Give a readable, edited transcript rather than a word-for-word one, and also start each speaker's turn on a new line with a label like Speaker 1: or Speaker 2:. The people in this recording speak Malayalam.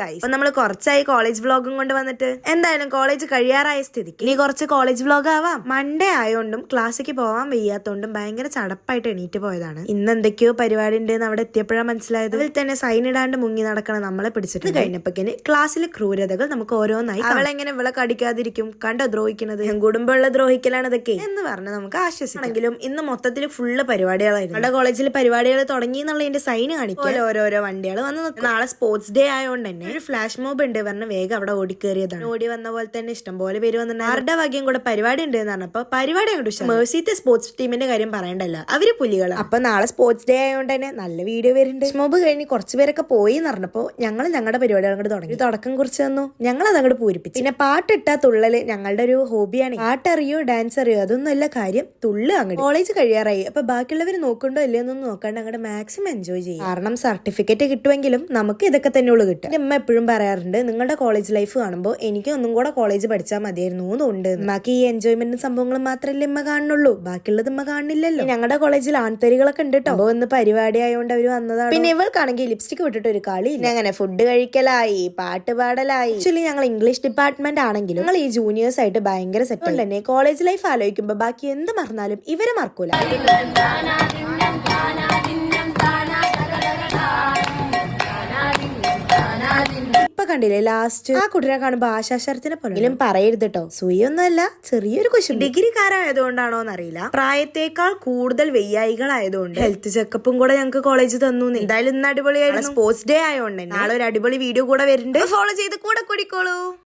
Speaker 1: ഗൈസ്, അപ്പൊ നമ്മള് കുറച്ചായി കോളേജ് വ്ലോഗും കൊണ്ട് വന്നിട്ട്. എന്തായാലും കോളേജ് കഴിയാറായ സ്ഥിതിക്ക് ഇനി കുറച്ച് കോളേജ് വ്ലോഗ് ആവാം. മൺഡേ ആയോണ്ടും ക്ലാസ്സിക്ക് പോവാൻ വയ്യാത്തോണ്ടും ഭയങ്കര ചടപ്പായിട്ട് എണീറ്റ് പോയതാണ്. ഇന്ന് എന്തൊക്കെയോ പരിപാടി ഉണ്ടെന്ന് അവിടെ എത്തിയപ്പോഴാണ് മനസ്സിലായത്. അതിൽ തന്നെ സൈൻ ഇടാണ്ട് മുങ്ങി നടക്കണം നമ്മളെ പിടിച്ചിട്ട്. കഴിഞ്ഞപ്പോഴേക്കിന് ക്ലാസ്സിലെ ക്രൂരതകൾ നമുക്ക് ഓരോന്നായി. അവളെങ്ങനെ ഇവളെ കടിക്കാതിരിക്കും, കണ്ടോ ദ്രോഹിക്കുന്നത്, കുടുംബമുള്ള ദ്രോഹിക്കലാണ് ഇതൊക്കെ എന്ന് പറഞ്ഞ് നമുക്ക് ആശ്വസിക്കാണെങ്കിലും ഇന്ന് മൊത്തത്തിൽ ഫുള്ള് പരിപാടികളായിരുന്നു. നമ്മുടെ കോളേജിൽ പരിപാടികൾ തുടങ്ങി എന്നുള്ളതിന്റെ സൈൻ കാണിക്കും. ഓരോരോ വണ്ടികൾ വന്ന് നിൽക്കും. നാളെ സ്പോർട്സ് ഡേ ആയതുകൊണ്ട് തന്നെ ഒരു ഫ്ലാഷ് മോബ് ഉണ്ട് പറഞ്ഞ് വേഗം അവിടെ ഓടിക്കേറിയതാണ്. ഓടി വന്ന പോലെ തന്നെ ഇഷ്ടംപോലെ പേര് വന്നിട്ടുണ്ട്. ആരുടെ ഭാഗ്യം കൂടെ പരിപാടി ഉണ്ട് എന്ന് പറഞ്ഞപ്പോ പരിപാടി അങ്ങോട്ട് മേഴ്സിത്തെ സ്പോർട്സ് ടീമിന്റെ കാര്യം പറയണ്ടല്ലോ, അവര് പുലികളാണ്. അപ്പൊ നാളെ സ്പോർട്സ് ഡേ ആയതുകൊണ്ട് തന്നെ നല്ല വീഡിയോ വരുന്നുണ്ട്. ഫ്ലാഷ് മോബ് കഴിഞ്ഞ് കുറച്ച് പേരൊക്കെ പോയി എന്ന് പറഞ്ഞപ്പോ ഞങ്ങൾ ഞങ്ങളുടെ പരിപാടികൾ അങ്ങോട്ട് തുടങ്ങി. തുടക്കം കുറിച്ച് തന്നു, ഞങ്ങൾ അത് അങ്ങോട്ട് പൂരിപ്പിച്ചു. പിന്നെ പാട്ടിട്ടാ തുള്ളല് ഞങ്ങളുടെ ഒരു ഹോബിയാണ്. പാട്ടറിയോ ഡാൻസ് അറിയോ അതൊന്നും അല്ല കാര്യം, തുള്ളു അങ്ങോട്ട്. കോളേജ് കഴിയാറായി. അപ്പൊ ബാക്കിയുള്ളവർ നോക്കണ്ടോ ഇല്ലയൊന്നും നോക്കാണ്ട് അങ്ങോട്ട് മാക്സിമം എൻജോയ് ചെയ്യും. കാരണം സർട്ടിഫിക്കറ്റ് കിട്ടുമെങ്കിലും നമുക്ക് ഇതൊക്കെ തന്നെ ഉള്ളു കിട്ടും. എന്റെ അമ്മ എപ്പോഴും പറയാറുണ്ട്, നിങ്ങളുടെ കോളേജ് ലൈഫ് കാണുമ്പോൾ എനിക്ക് ഒന്നും കൂടെ കോളേജ് പഠിച്ചാൽ മതിയായിരുന്നു എന്നുണ്ട്. ബാക്കി ഈ എൻജോയ്മെന്റും സംഭവങ്ങളും മാത്രമല്ലേ ഇമ്മ കാണുന്നുള്ളൂ, ബാക്കിയുള്ളത് ഇമ്മ കാണില്ലല്ലോ. ഞങ്ങളുടെ കോളേജിൽ ആൺതരികളൊക്കെ ഉണ്ട് കേട്ടോ. അപ്പൊ ഒന്ന് പരിപാടി ആയതുകൊണ്ട് അവര് വന്നതാണ്. പിന്നെ ഇവൾക്കാണെങ്കിൽ ലിപ്സ്റ്റിക് വിട്ടിട്ട് ഒരു കളി. അങ്ങനെ ഫുഡ് കഴിക്കലായി, പാട്ട് പാടലായി. ആക്ച്വലി ഞങ്ങൾ ഇംഗ്ലീഷ് ഡിപ്പാർട്ട്മെന്റ് ആണെങ്കിലും ഞങ്ങൾ ഈ ജൂനിയേഴ്സ് ആയിട്ട് ഭയങ്കര സെറ്റ് തന്നെ. കോളേജ് ലൈഫ് ആലോചിക്കുമ്പോ ബാക്കി എന്ത് മറന്നാലും ഇവരെ മറക്കൂല. ഇപ്പൊ കണ്ടില്ലേ ലാസ്റ്റ് ആ കുട്ടിനെ കാണുമ്പോ ആശാശരത്തിനെ പോലെങ്കിലും പറയരുത് കേട്ടോ. സുയൊന്നുമല്ല, ചെറിയൊരു കുശും. ഡിഗ്രിക്കാരായതുകൊണ്ടാണോന്ന് അറിയില്ല, പ്രായത്തേക്കാൾ കൂടുതൽ വെയ്യായികളായതുകൊണ്ട് ഹെൽത്ത് ചെക്കപ്പും കൂടെ ഞങ്ങൾക്ക് കോളേജ് തന്നു. എന്തായാലും ഇന്ന് അടിപൊളിയായിരുന്നു. സ്പോർട്സ് ഡേ ആയതുകൊണ്ട് നാളെ ഒരു അടിപൊളി വീഡിയോ കൂടെ വരുന്നുണ്ട്. ഫോളോ ചെയ്ത് കൂടെ കൂടിക്കോളൂ.